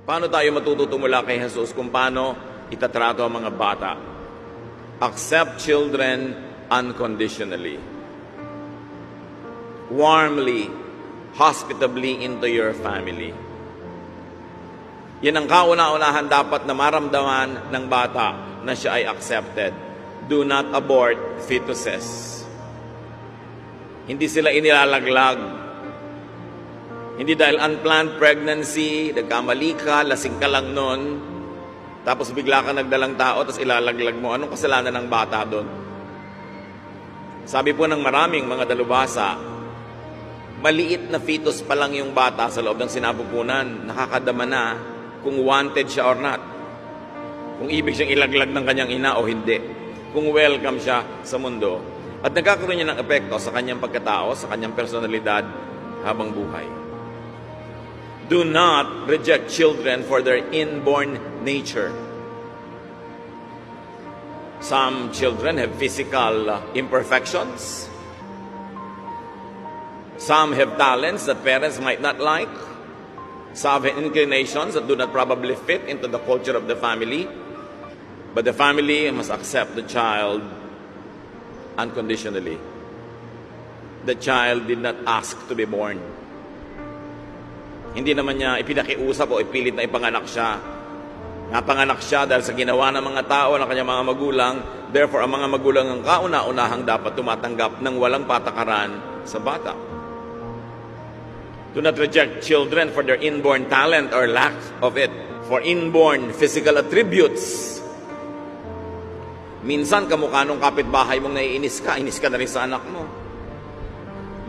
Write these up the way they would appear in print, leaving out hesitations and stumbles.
Paano tayo matututo mula kay Jesus kung paano itatrato ang mga bata? Accept children unconditionally. Warmly, hospitably into your family. Yan ang kauna-unahan dapat na maramdaman ng bata na siya ay accepted. Do not abort fetuses. Hindi sila inilalaglag. Hindi dahil unplanned pregnancy, nagkamali ka, lasing ka lang nun, tapos bigla ka nagdalang tao, tapos ilalaglag mo. Anong kasalanan ng bata doon? Sabi po ng maraming mga dalubhasa, maliit na fetus pa lang yung bata sa loob ng sinapupunan, nakakadama na kung wanted siya or not. Kung ibig siyang ilaglag ng kanyang ina o hindi. Kung welcome siya sa mundo. At nagkakaroon niya ng epekto sa kanyang pagkatao, sa kanyang personalidad habang buhay. Do not reject children for their inborn nature. Some children have physical imperfections. Some have talents that parents might not like. Some have inclinations that do not probably fit into the culture of the family. But the family must accept the child unconditionally. The child did not ask to be born. Hindi naman niya ipinakiusap o ipilit na ipanganak siya. Napanganak siya dahil sa ginawa ng mga tao, ng kanyang mga magulang. Therefore, ang mga magulang ang kauna-unahang dapat tumatanggap ng walang patakaran sa bata. Do not reject children for their inborn talent or lack of it. For inborn physical attributes. Minsan, kamukha nung kapitbahay mong naiinis ka na rin sa anak mo.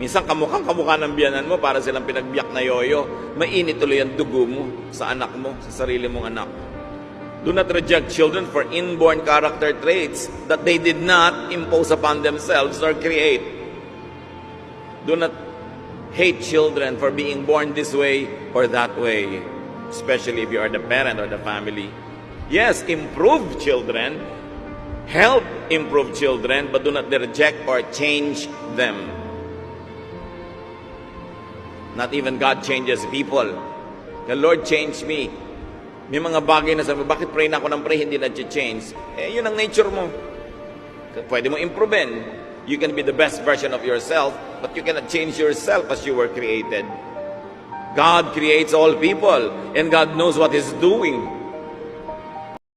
Minsan, kamukha ng biyanan mo para silang pinagbiyak na yoyo. Mainit tuloy ang dugo mo sa anak mo, sa sarili mong anak. Do not reject children for inborn character traits that they did not impose upon themselves or create. Do not hate children for being born this way or that way, especially if you are the parent or the family. Yes, improve children, help improve children, but do not reject or change them. Not even God changes people. The Lord changed me. May mga bagay na sabi, bakit pray na ako ng pray, hindi na-change? Yun ang nature mo. Pwede mo improvein. You can be the best version of yourself, but you cannot change yourself as you were created. God creates all people, and God knows what He's doing.